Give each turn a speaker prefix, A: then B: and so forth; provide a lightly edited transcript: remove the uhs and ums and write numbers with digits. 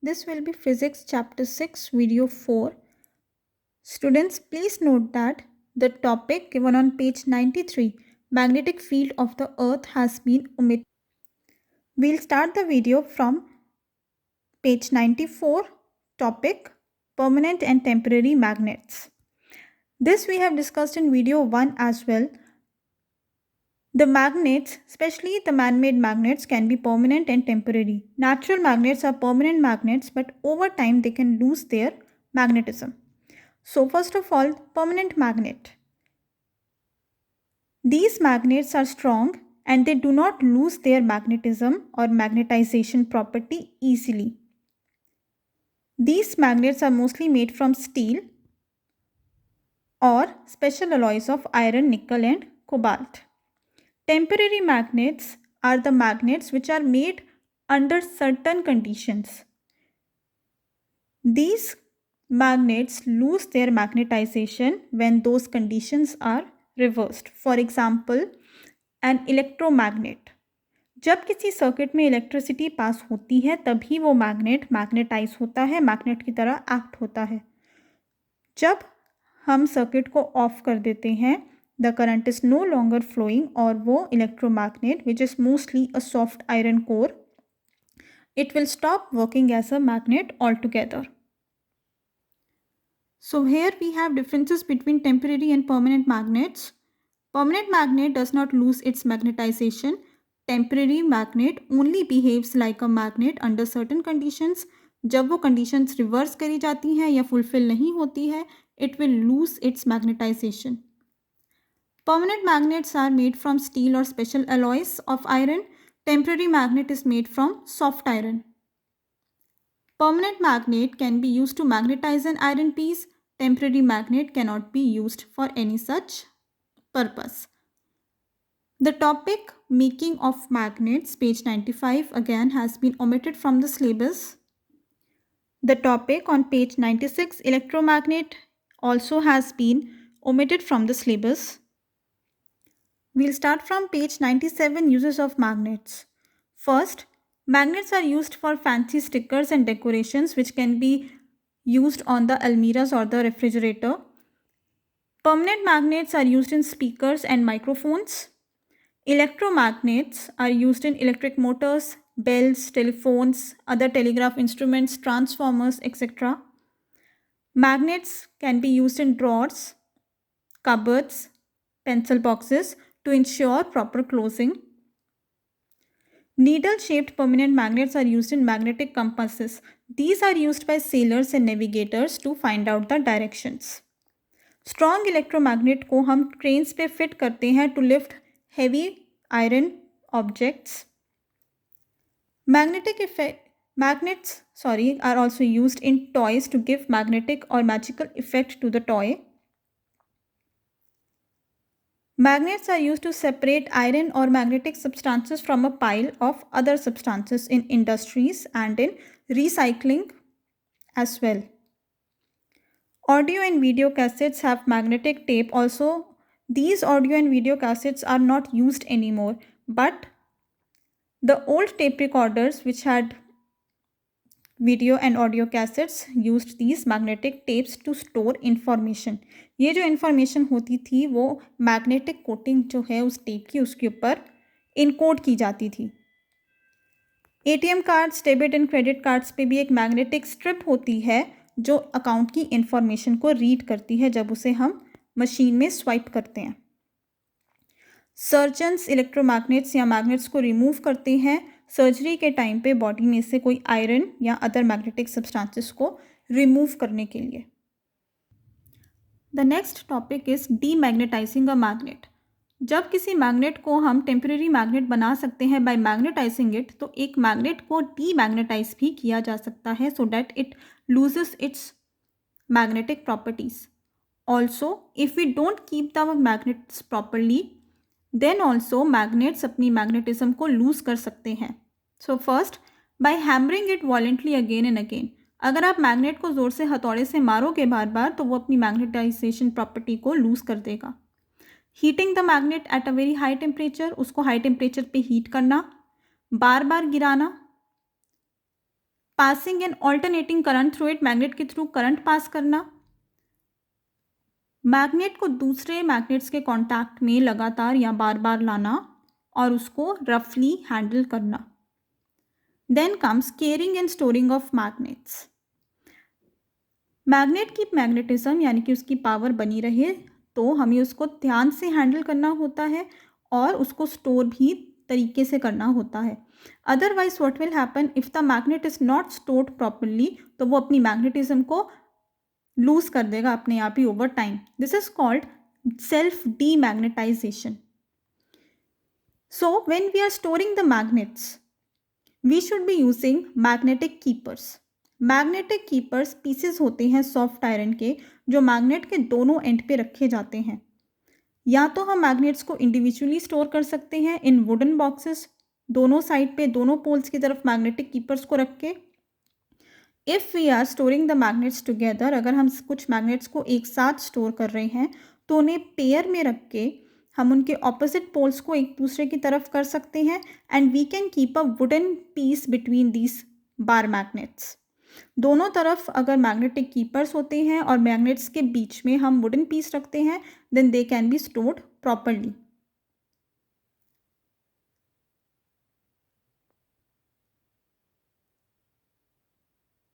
A: This will be Physics Chapter 6, Video 4. Students, please note that the topic given on page 93, magnetic field of the earth, has been omitted. We'll start the video from page 94, topic permanent and temporary magnets. This we have discussed in video 1 as well. The magnets, especially the man-made magnets, can be permanent and temporary. Natural magnets are permanent magnets, but over time they can lose their magnetism. So first of all, permanent magnet. These magnets are strong and they do not lose their magnetism or magnetization property easily. These magnets are mostly made from steel or special alloys of iron, nickel and cobalt. Temporary magnets are the magnets which are made under certain conditions. These magnets lose their magnetization when those conditions are reversed. For example, an electromagnet. जब किसी circuit में electricity pass होती है तभी वो magnet magnetise होता है, magnet की तरह एक्ट होता है. जब हम सर्किट को ऑफ कर देते हैं, the current is no longer flowing, और वो electromagnet, which is mostly a soft iron core, it will stop working as a magnet altogether. So here we have differences between temporary and permanent magnets. Permanent magnet does not lose its magnetization. Temporary magnet only behaves like a magnet under certain conditions. जब वो conditions reverse करी जाती हैं या fulfill नहीं होती है, it will lose its magnetization. Permanent magnets are made from steel or special alloys of iron. Temporary magnet is made from soft iron. Permanent magnet can be used to magnetize an iron piece. Temporary magnet cannot be used for any such purpose. The topic making of magnets, page 95, again has been omitted from the syllabus. The topic on page 96, electromagnet, also has been omitted from the syllabus. We'll start from page 97, uses of magnets. First, magnets are used for fancy stickers and decorations which can be used on the almiras or the refrigerator. Permanent magnets are used in speakers and microphones. Electromagnets are used in electric motors, bells, telephones, other telegraph instruments, transformers, etc. Magnets can be used in drawers, cupboards, pencil boxes to ensure proper closing. Needle-shaped permanent magnets are used in magnetic compasses. These are used by sailors and navigators to find out the directions. Strong electromagnet को हम cranes पे fit करते हैं to lift heavy iron objects. Magnets are also used in toys to give magnetic or magical effect to the toy. Magnets are used to separate iron or magnetic substances from a pile of other substances in industries and in recycling as well. Audio and video cassettes have magnetic tape also. These audio and video cassettes are not used anymore, but the old tape recorders which had video and audio cassettes used these magnetic tapes to store information. ये जो information होती थी वो magnetic coating जो है उस tape की उसके ऊपर encode की जाती थी. ATM cards, debit and credit cards पे भी एक magnetic strip होती है जो account की information को read करती है जब उसे हम machine में swipe करते हैं. सर्जन्स इलेक्ट्रोमैग्नेट्स या मैग्नेट्स को रिमूव करते हैं सर्जरी के टाइम पे बॉडी में से कोई आयरन या अदर मैग्नेटिक सब्सटेंसेस को रिमूव करने के लिए. The next topic is demagnetising a magnet. जब किसी मैग्नेट को हम टेम्परेरी मैग्नेट बना सकते हैं बाय मैग्नेटाइजिंग इट, तो एक मैग्नेट को डीमैग्नेटाइज भी किया जा सकता है so that it loses its magnetic properties. Also if we don't keep the magnets properly then also magnets अपनी मैग्नेटिज्म को लूज कर सकते हैं. So first, by hammering it violently again and again. अगर आप मैग्नेट को ज़ोर से हथौड़े से मारोगे बार बार तो वो अपनी मैग्नेटाइजेशन प्रॉपर्टी को लूज कर देगा. Heating the magnet at a very high temperature, उसको हाई टेम्परेचर पे हीट करना, बार बार गिराना, passing an alternating current through it, magnet के थ्रू करंट पास करना, मैग्नेट को दूसरे मैग्नेट्स के कांटेक्ट में लगातार या बार बार लाना और उसको रफली हैंडल करना। Then comes caring and storing of magnets. Magnet की मैग्नेटिज्म यानी कि उसकी पावर बनी रहे तो हमें उसको ध्यान से हैंडल करना होता है और उसको स्टोर भी तरीके से करना होता है। Otherwise what will happen if the magnet is not stored properly, तो वो अपनी मैग्नेटिज्म को लूज कर देगा अपने आप ही over time. This is called self demagnetization. So when we are storing the magnets we should be using magnetic keepers. Magnetic keepers pieces होते हैं सॉफ्ट आयरन के जो मैग्नेट के दोनों एंड पे रखे जाते हैं। या तो हम मैग्नेट्स को इंडिविजुअली स्टोर कर सकते हैं इन वुडन बॉक्सेस, दोनों साइड पे दोनों पोल्स की तरफ मैग्नेटिक कीपर्स को रख के। If we are storing the magnets together, अगर हम कुछ मैग्नेट्स को एक साथ स्टोर कर रहे हैं तो उन्हें पेयर में रख के हम उनके ऑपोजिट पोल्स को एक दूसरे की तरफ कर सकते हैं and we can keep a wooden piece between these bar magnets. दोनों तरफ अगर मैग्नेटिक कीपर्स होते हैं और मैग्नेट्स के बीच में हम वुडन पीस रखते हैं then they can be stored properly.